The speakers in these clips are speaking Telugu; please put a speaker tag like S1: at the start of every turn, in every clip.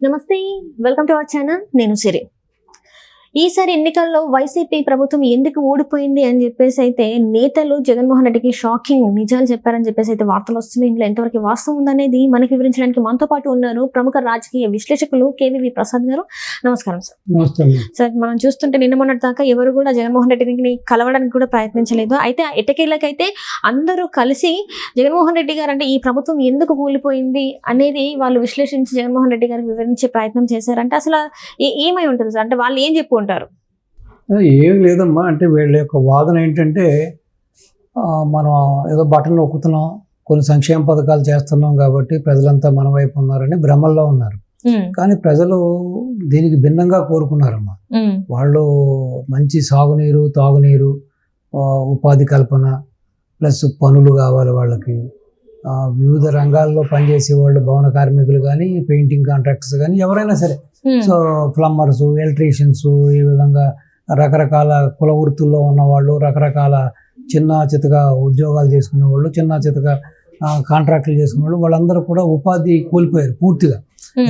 S1: నమస్తే, వెల్కమ్ టు అవర్ ఛానల్. నేను సిరి. ఈసారి ఎన్నికల్లో వైసీపీ ప్రభుత్వం ఎందుకు ఓడిపోయింది అని చెప్పేసి అయితే నేతలు జగన్మోహన్ రెడ్డికి షాకింగ్ నిజాలు చెప్పారని చెప్పేసి అయితే వార్తలు వస్తున్నాయి. ఇందులో ఎంతవరకు వాస్తవం ఉందనేది మనకి వివరించడానికి మనతో పాటు ఉన్నారు ప్రముఖ రాజకీయ విశ్లేషకులు కేవీవి ప్రసాద్ గారు. నమస్కారం సార్. సార్, మనం చూస్తుంటే నిన్న మొన్నటి దాకా ఎవరు కూడా జగన్మోహన్ రెడ్డిని కలవడానికి కూడా ప్రయత్నించలేదు. అయితే ఎటకేళ్ళకైతే అందరూ కలిసి జగన్మోహన్ రెడ్డి గారు అంటే ఈ ప్రభుత్వం ఎందుకు కూలిపోయింది అనేది వాళ్ళు విశ్లేషించి జగన్మోహన్ రెడ్డి గారికి వివరించే ప్రయత్నం చేశారంటే అసలు ఏమై ఉంటుంది సార్? అంటే వాళ్ళు ఏం చెప్పు ఉంటారు?
S2: ఏం లేదమ్మా, అంటే వీళ్ళ యొక్క వాదన ఏంటంటే మనం ఏదో బటన్ నొక్కుతున్నాం, కొన్ని సంక్షేమ పథకాలు చేస్తున్నాం కాబట్టి ప్రజలంతా మన వైపు ఉన్నారని భ్రమల్లో ఉన్నారు. కానీ ప్రజలు దీనికి భిన్నంగా కోరుకున్నారమ్మా. వాళ్ళు మంచి సాగునీరు, తాగునీరు, ఉపాధి కల్పన, ప్లస్ పనులు కావాలి వాళ్ళకి. వివిధ రంగాల్లో పనిచేసే వాళ్ళు, భవన కార్మికులు కానీ, పెయింటింగ్ కాంట్రాక్టర్స్ కానీ, ఎవరైనా సరే, సో ప్లంబర్స్, ఎలక్ట్రీషియన్స్, ఈ విధంగా రకరకాల కుల వృత్తుల్లో ఉన్నవాళ్ళు, రకరకాల చిన్న చితగా ఉద్యోగాలు చేసుకునే వాళ్ళు, చిన్న చితగా కాంట్రాక్టులు చేసుకునే వాళ్ళు, వాళ్ళందరూ కూడా ఉపాధి కోల్పోయారు పూర్తిగా.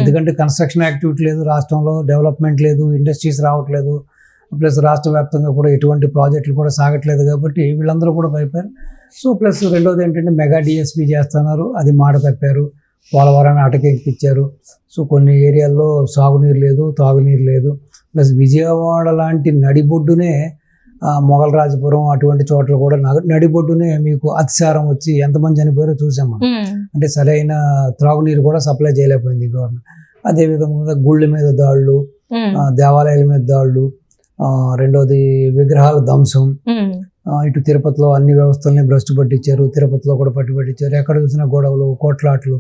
S2: ఎందుకంటే కన్స్ట్రక్షన్ యాక్టివిటీ లేదు రాష్ట్రంలో, డెవలప్మెంట్ లేదు, ఇండస్ట్రీస్ రావట్లేదు, ప్లస్ రాష్ట్ర వ్యాప్తంగా కూడా ఎటువంటి ప్రాజెక్టులు కూడా సాగట్లేదు. కాబట్టి వీళ్ళందరూ కూడా భయపడారు. సో ప్లస్ రెండోది ఏంటంటే మెగా డిఎస్పీ చేస్తున్నారు, అది మాట తప్పారు. పోలవరాన్ని అటకెక్కిచ్చారు. సో కొన్ని ఏరియాల్లో సాగునీరు లేదు, తాగునీరు లేదు. ప్లస్ విజయవాడ లాంటి నడిబొడ్డునే మొగలరాజపురం అటువంటి చోట్ల కూడా నడిబొడ్డునే మీకు అతిసారం వచ్చి ఎంతమంది చనిపోయారో చూసాం మనం. అంటే సరైన త్రాగునీరు కూడా సప్లై చేయలేకపోయింది గవర్నమెంట్. అదేవిధంగా గుళ్ళ మీద దాళ్ళు, దేవాలయాల మీద దాళ్ళు, రెండోది విగ్రహాల ధ్వంసం. ఇటు తిరుపతిలో అన్ని వ్యవస్థల్ని భ్రష్టు పట్టించారు, తిరుపతిలో కూడా పట్టించారు. ఎక్కడ చూసినా గొడవలు, కోట్లాట్లు,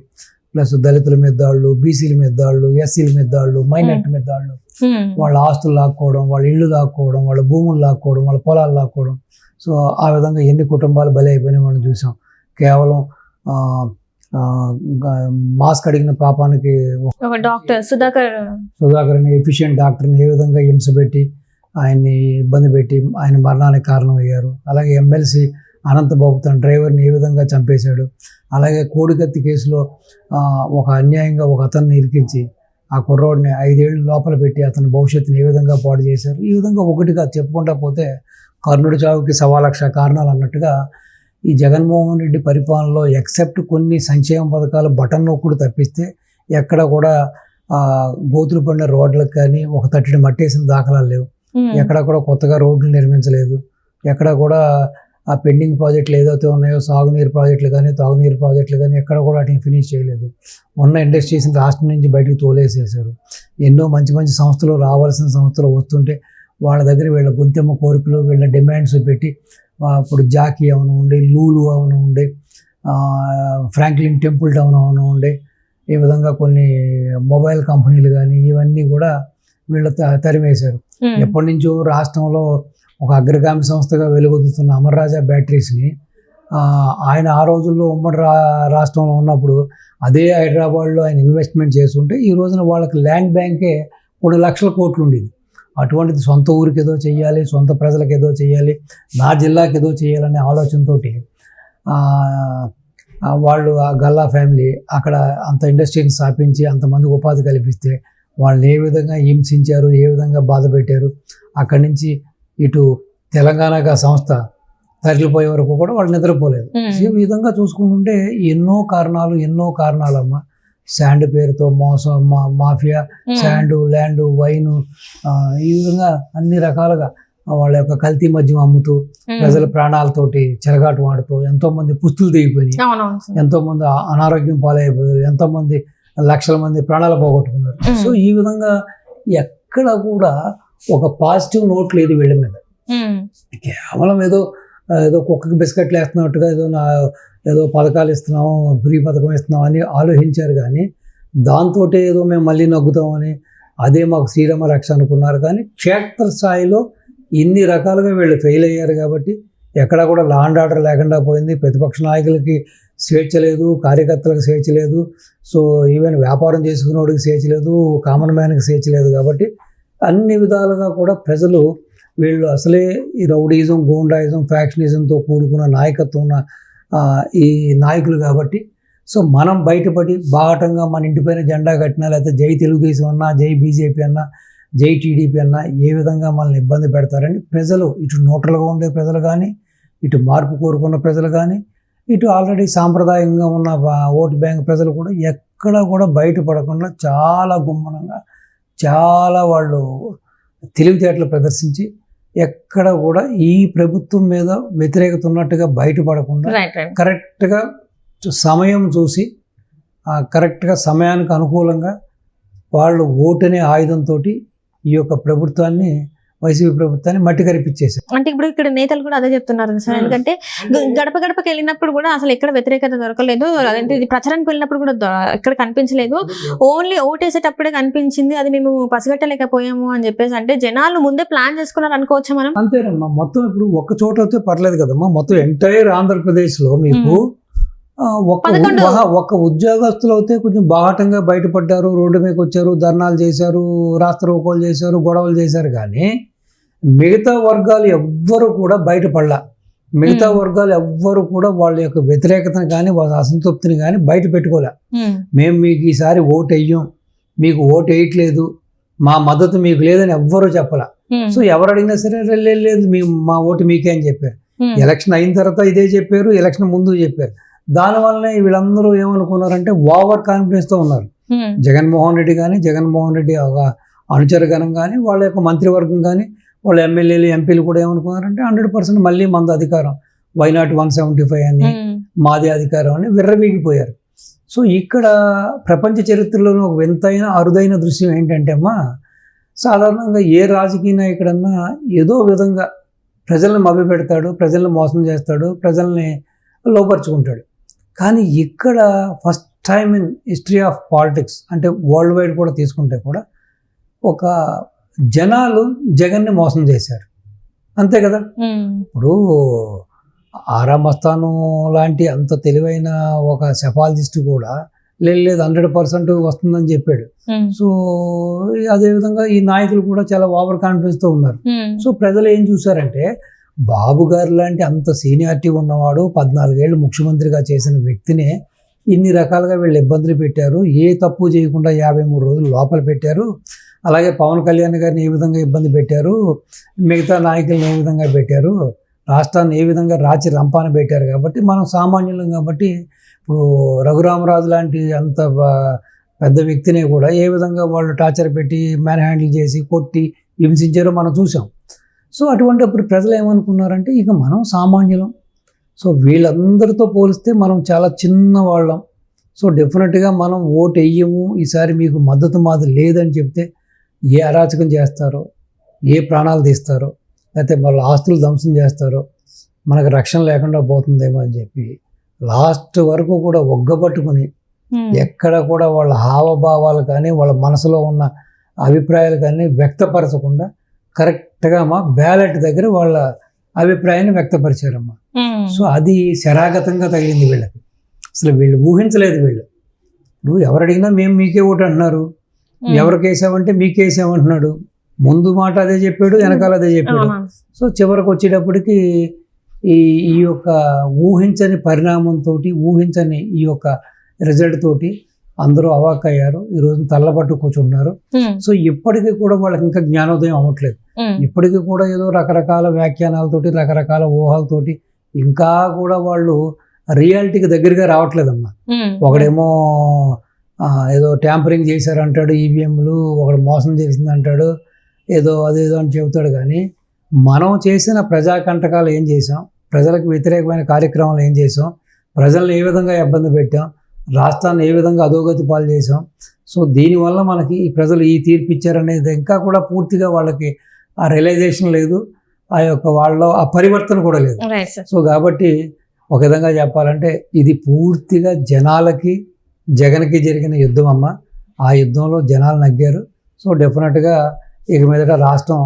S2: ప్లస్ దళితుల మీద దాళ్ళు, బీసీల మీద దాళ్ళు, ఎస్సీల మీద దాళ్ళు, మైనార్టీ మీద దాళ్ళు, వాళ్ళ ఆస్తులు లాక్కోవడం, వాళ్ళ ఇళ్ళు లాక్కోవడం, వాళ్ళ భూములు లాక్కోవడం, వాళ్ళ పొలాలు లాక్కోవడం. సో ఆ విధంగా ఎన్ని కుటుంబాలు బలి అయిపోయినాయి మనం చూసాం. కేవలం మాస్క్ అడిగిన పాపానికి
S1: డాక్టర్ సుధాకర్
S2: అని ఎఫిషియెంట్ డాక్టర్ని ఏ విధంగా హింసపెట్టి ఆయన్ని ఇబ్బంది పెట్టి ఆయన మరణానికి కారణం అయ్యారు. అలాగే ఎమ్మెల్సీ అనంతబాబు తన డ్రైవర్ని ఏ విధంగా చంపేశాడు. అలాగే కోడికత్తి కేసులో ఒక అన్యాయంగా ఒక అతన్ని ఇరికించి ఆ కుర్రోడిని 5 ఏళ్ళు లోపల పెట్టి అతని భవిష్యత్తుని ఏ విధంగా పాడు చేశారు. ఈ విధంగా ఒకటిగా చెప్పుకుంటా పోతే కర్ణుడి చావుకి 1,00,000 కారణాలు అన్నట్టుగా ఈ జగన్మోహన్ రెడ్డి పరిపాలనలో ఎక్సెప్ట్ కొన్ని సంక్షేమ పథకాలు బటన్ నొక్కుడు తప్పిస్తే ఎక్కడ కూడా గోతులు పడిన రోడ్లకు కానీ ఒక తట్టిన మట్టేసిన దాఖలాలు లేవు. ఎక్కడ కూడా కొత్తగా రోడ్లు నిర్మించలేదు. ఎక్కడ కూడా ఆ పెండింగ్ ప్రాజెక్టులు ఏదైతే ఉన్నాయో సాగునీరు ప్రాజెక్టులు కానీ, తాగునీరు ప్రాజెక్టులు కానీ ఎక్కడ కూడా వాటిని ఫినిష్ చేయలేదు. ఉన్న ఇండస్ట్రీస్ని రాష్ట్రం నుంచి బయటకు తోలేసేసారు. ఎన్నో మంచి మంచి సంస్థలు, రావాల్సిన సంస్థలు వస్తుంటే వాళ్ళ దగ్గర వీళ్ళ గొంతెమ్మ కోరికలు, వీళ్ళ డిమాండ్స్ పెట్టి ఇప్పుడు జాకీ అవనివ్వండి, లూలు అవనివ్వండి, ఫ్రాంక్లిన్ టెంపుల్ టౌన్ అవనివ్వండి, ఈ విధంగా కొన్ని మొబైల్ కంపెనీలు కానీ ఇవన్నీ కూడా వీళ్ళు తరిమేశారు. ఎప్పటి నుంచో రాష్ట్రంలో ఒక అగ్రగామి సంస్థగా వెలుగొందుతున్న అమర్ రాజా బ్యాటరీస్ని ఆయన ఆ రోజుల్లో ఉమ్మడి రాష్ట్రంలో ఉన్నప్పుడు అదే హైదరాబాద్లో ఆయన ఇన్వెస్ట్మెంట్ చేస్తుంటే ఈ రోజున వాళ్ళకి ల్యాండ్ బ్యాంకే కొన్ని లక్షల కోట్లు ఉండేది. అటువంటిది సొంత ఊరికి ఏదో చేయాలి, సొంత ప్రజలకు ఏదో చేయాలి, నా జిల్లాకి ఏదో చేయాలనే ఆలోచనతో వాళ్ళు ఆ గల్లా ఫ్యామిలీ అక్కడ అంత ఇండస్ట్రీని స్థాపించి అంతమందికి ఉపాధి కల్పిస్తే వాళ్ళని ఏ విధంగా హింసించారు, ఏ విధంగా బాధ పెట్టారు. అక్కడి నుంచి ఇటు తెలంగాణగా సంస్థ తరలిపోయే వరకు కూడా వాళ్ళు నిద్రపోలేదు. ఈ విధంగా చూసుకుంటుంటే ఎన్నో కారణాలమ్మా. శాండ్ పేరుతో మోసం, మాఫియా, శాండ్, ల్యాండ్, వైన్, ఈ విధంగా అన్ని రకాలుగా వాళ్ళ యొక్క కల్తీ మద్యం అమ్ముతూ ప్రజల ప్రాణాలతోటి చెలగాటు వాడుతూ ఎంతో మంది పుస్తులు దిగిపోయినాయి, ఎంతో మంది అనారోగ్యం పాలైపోయారు, ఎంతో మంది లక్షల మంది ప్రాణాలు పోగొట్టుకున్నారు. సో ఈ విధంగా ఎక్కడ కూడా ఒక పాజిటివ్ నోట్ లేదు వీళ్ళ మీద. కేవలం ఏదో కుక్కకి బిస్కెట్లు వేస్తున్నట్టుగా ఏదో పథకాలు ఇస్తున్నాము, ఫ్రీ పథకం ఇస్తున్నాం అని ఆలోచించారు. కానీ దాంతో ఏదో మేము మళ్ళీ నగ్గుతామని అదే మాకు శ్రీరామ రక్ష అనుకున్నారు. కానీ క్షేత్ర స్థాయిలో ఇన్ని రకాలుగా వీళ్ళు ఫెయిల్ అయ్యారు. కాబట్టి ఎక్కడ కూడా లా అండ్ ఆర్డర్ లేకుండా పోయింది. ప్రతిపక్ష నాయకులకి స్వేచ్ఛ లేదు, కార్యకర్తలకు స్వేచ్ఛ లేదు. సో ఈవెన్ వ్యాపారం చేసుకునేవాడికి స్వేచ్ఛ లేదు, కామన్ మ్యాన్కి స్వేచ్ఛ లేదు. కాబట్టి అన్ని విధాలుగా కూడా ప్రజలు వీళ్ళు అసలే ఈ రౌడీజం, గూండాయిజం, ఫ్యాక్షనిజంతో కూడుకున్న నాయకత్వం ఉన్న ఈ నాయకులు కాబట్టి సో మనం బయటపడి బాహటంగా మన ఇంటిపైన జెండా కట్టినా, లేకపోతే జై తెలుగుదేశం అన్నా, జై బీజేపీ అన్నా, జై టీడీపీ అన్నా ఏ విధంగా మనల్ని ఇబ్బంది పెడతారని ప్రజలు, ఇటు న్యూట్రల్గా ఉండే ప్రజలు కానీ, ఇటు మార్పు కోరుకున్న ప్రజలు కానీ, ఇటు ఆల్రెడీ సాంప్రదాయంగా ఉన్న ఓటు బ్యాంక్ ప్రజలు కూడా ఎక్కడ కూడా బయటపడకుండా చాలా గుమ్మనంగా, చాలా వాళ్ళు తెలివితేటలు ప్రదర్శించి ఎక్కడ కూడా ఈ ప్రభుత్వం మీద వ్యతిరేకత ఉన్నట్టుగా బయటపడకుండా కరెక్ట్గా సమయం చూసి కరెక్ట్గా సమయానికి అనుకూలంగా వాళ్ళు ఓటనే ఆయుధంతో ఈ యొక్క ప్రభుత్వాన్ని, వైసీపీ ప్రభుత్వాన్ని మట్టి కరిపించేశారు.
S1: అంటే ఇప్పుడు ఇక్కడ నేతలు కూడా అదే చెప్తున్నారు సార్. ఎందుకంటే గడప గడపకి వెళ్ళినప్పుడు కూడా అసలు ఎక్కడ వ్యతిరేకత దొరకలేదు, ఇది ప్రచారానికి వెళ్ళినప్పుడు కూడా ఎక్కడ కనిపించలేదు, ఓన్లీ ఓటేసేటప్పుడే కనిపించింది, అది మేము పసిగట్టలేకపోయాము అని చెప్పేసి. అంటే జనాలు ముందే ప్లాన్ చేసుకున్నారు అనుకోవచ్చా మనం?
S2: అంతేనమ్మా. మొత్తం ఇప్పుడు ఒక్క చోట అయితే పర్లేదు కదమ్మా, మొత్తం ఎంటైర్ ఆంధ్రప్రదేశ్లో మీకు ఒక ఉద్యోగస్తులు అయితే కొంచెం బాహటంగా బయటపడ్డారు, రోడ్డు మీదకి వచ్చారు, ధర్నాలు చేశారు, రాస్తారోకోలు చేశారు, గొడవలు చేశారు. కానీ మిగతా వర్గాలు ఎవ్వరు కూడా బయటపడలా. మిగతా వర్గాలు ఎవ్వరు కూడా వాళ్ళ యొక్క వ్యతిరేకతను కానీ, వాళ్ళ అసంతృప్తిని కానీ బయట పెట్టుకోలే. మేము మీకు ఈసారి ఓటు వేయం, మీకు ఓటు వేయట్లేదు, మా మద్దతు మీకు లేదని ఎవ్వరూ చెప్పలా. సో ఎవరు అడిగినా సరే లేదు మా ఓటు మీకే అని చెప్పారు. ఎలక్షన్ అయిన తర్వాత ఇదే చెప్పారు, ఎలక్షన్ ముందు చెప్పారు. దానివల్లనే వీళ్ళందరూ ఏమనుకున్నారంటే ఓవర్ కాన్ఫిడెన్స్తో ఉన్నారు. జగన్మోహన్ రెడ్డి కానీ, జగన్మోహన్ రెడ్డి ఒక అనుచరగణం కానీ, వాళ్ళ యొక్క మంత్రివర్గం కానీ, వాళ్ళ ఎమ్మెల్యేలు, ఎంపీలు కూడా ఏమనుకున్నారంటే 100% మళ్ళీ మంది అధికారం, వైనాట్ 175 అని, మాది అధికారం అని విర్రవీగిపోయారు. సో ఇక్కడ ప్రపంచ చరిత్రలోని ఒక వింతైన అరుదైన దృశ్యం ఏంటంటే అమ్మా, సాధారణంగా ఏ రాజకీయ నాయకుడన్నా ఏదో విధంగా ప్రజల్ని మభ్యపెడతాడు, ప్రజల్ని మోసం చేస్తాడు, ప్రజల్ని లోపరుచుకుంటాడు. కానీ ఇక్కడ first time in history of politics, అంటే వరల్డ్ వైడ్ కూడా తీసుకుంటే కూడా, ఒక జనాలు జగన్ని మోసం చేశారు. అంతే కదా. ఇప్పుడు ఆరా మస్తాను లాంటి అంత తెలివైన ఒక సెఫాలజిస్ట్ కూడా లేదు 100% వస్తుందని చెప్పాడు. సో అదేవిధంగా ఈ నాయకులు కూడా చాలా ఓవర్ కాన్ఫిడెన్స్తో ఉన్నారు. సో ప్రజలు ఏం చూసారంటే, బాబు గారు లాంటి అంత సీనియారిటీ ఉన్నవాడు, 14 ఏళ్ళు ముఖ్యమంత్రిగా చేసిన వ్యక్తినే ఇన్ని రకాలుగా వీళ్ళు ఇబ్బందులు పెట్టారు, ఏ తప్పు చేయకుండా 53 రోజులు లోపల పెట్టారు. అలాగే పవన్ కళ్యాణ్ గారిని ఏ విధంగా ఇబ్బంది పెట్టారు, మిగతా నాయకులను ఏ విధంగా పెట్టారు, రాష్ట్రాన్ని ఏ విధంగా రాచి రంపాన పెట్టారు. కాబట్టి మనం సామాన్యులం కాబట్టి ఇప్పుడు రఘురామరాజు లాంటి అంత పెద్ద వ్యక్తిని కూడా ఏ విధంగా వాళ్ళు టార్చర్ పెట్టి మ్యాన్ హ్యాండిల్ చేసి కొట్టి హింసించారో మనం చూసాం. సో అటువంటిప్పుడు ప్రజలు ఏమనుకున్నారంటే, ఇక మనం సామాన్యులం, సో వీళ్ళందరితో పోలిస్తే మనం చాలా చిన్నవాళ్ళం, సో డెఫినెట్గా మనం ఓటు వేయము, ఈసారి మీకు మద్దతు మాది లేదని చెప్తే ఏ అరాచకం చేస్తారో, ఏ ప్రాణాలు తీస్తారో, లేకపోతే వాళ్ళ ఆస్తులు ధ్వంసం చేస్తారో, మనకు రక్షణ లేకుండా పోతుందేమో అని చెప్పి లాస్ట్ వరకు కూడా ఒగ్గబట్టుకుని ఎక్కడ కూడా వాళ్ళ హావభావాలు కానీ, వాళ్ళ మనసులో ఉన్న అభిప్రాయాలు కానీ వ్యక్తపరచకుండా కరెక్ట్గా మా బ్యాలెట్ దగ్గర వాళ్ళ అభిప్రాయాన్ని వ్యక్తపరిచారమ్మా. సో అది శరాగతంగా తగిలింది వీళ్ళకి. అసలు వీళ్ళు ఊహించలేదు. వీళ్ళు ఎవరు అడిగినా మేము మీకే ఓటు అంటున్నారు, ఎవరికి వేసామంటే మీకే వేసామంటున్నాడు. ముందు మాట అదే చెప్పాడు, వెనకాల అదే చెప్పాడు. సో చివరికి వచ్చేటప్పటికి ఈ యొక్క ఊహించని పరిణామంతో, ఊహించని ఈ యొక్క రిజల్ట్ తోటి అందరూ అవాక్ అయ్యారు. ఈరోజు తల్లబట్టు కూర్చుంటున్నారు. సో ఇప్పటికీ కూడా వాళ్ళకి ఇంకా జ్ఞానోదయం అవ్వట్లేదు. ఇప్పటికీ కూడా ఏదో రకరకాల వ్యాఖ్యానాలతోటి, రకరకాల ఊహలతోటి ఇంకా కూడా వాళ్ళు రియాలిటీకి దగ్గరగా రావట్లేదమ్మా. ఒకడేమో ఏదో ట్యాంపరింగ్ చేశారంటాడు, ఈవీఎంలు, ఒకడు మోసం చేసింది అంటాడు, ఏదో అదేదో అని చెబుతాడు. కానీ మనం చేసిన ప్రజాకంటకాలు ఏం చేసాం, ప్రజలకు వ్యతిరేకమైన కార్యక్రమాలు ఏం చేసాం, ప్రజలను ఏ విధంగా ఇబ్బంది పెట్టాం, రాష్ట్రాన్ని ఏ విధంగా అధోగతి పాలు చేసాం. సో దీనివల్ల మనకి ఈ ప్రజలు ఈ తీర్పు ఇచ్చారనేది ఇంకా కూడా పూర్తిగా వాళ్ళకి ఆ రియలైజేషన్ లేదు, ఆ యొక్క వాళ్ళ ఆ పరివర్తన కూడా లేదు. సో కాబట్టి ఒక విధంగా చెప్పాలంటే ఇది పూర్తిగా జనాలకి, జగన్కి జరిగిన యుద్ధం అమ్మ. ఆ యుద్ధంలో జనాలు నగ్గారు. సో డెఫినెట్గా ఇక మీదట రాష్ట్రం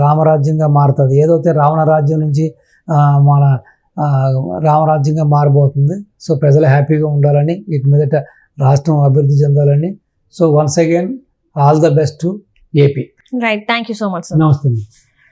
S2: రామరాజ్యంగా మారుతుంది. ఏదైతే రావణ రాజ్యం నుంచి మన రామరాజ్యంగా మారబోతుంది. సో ప్రజలు హ్యాపీగా ఉండాలని, ఇక మీదట రాష్ట్రం అభివృద్ధి చెందాలని. So once again all the best to AP.
S1: Right, thank you so much sir.
S2: నమస్తే.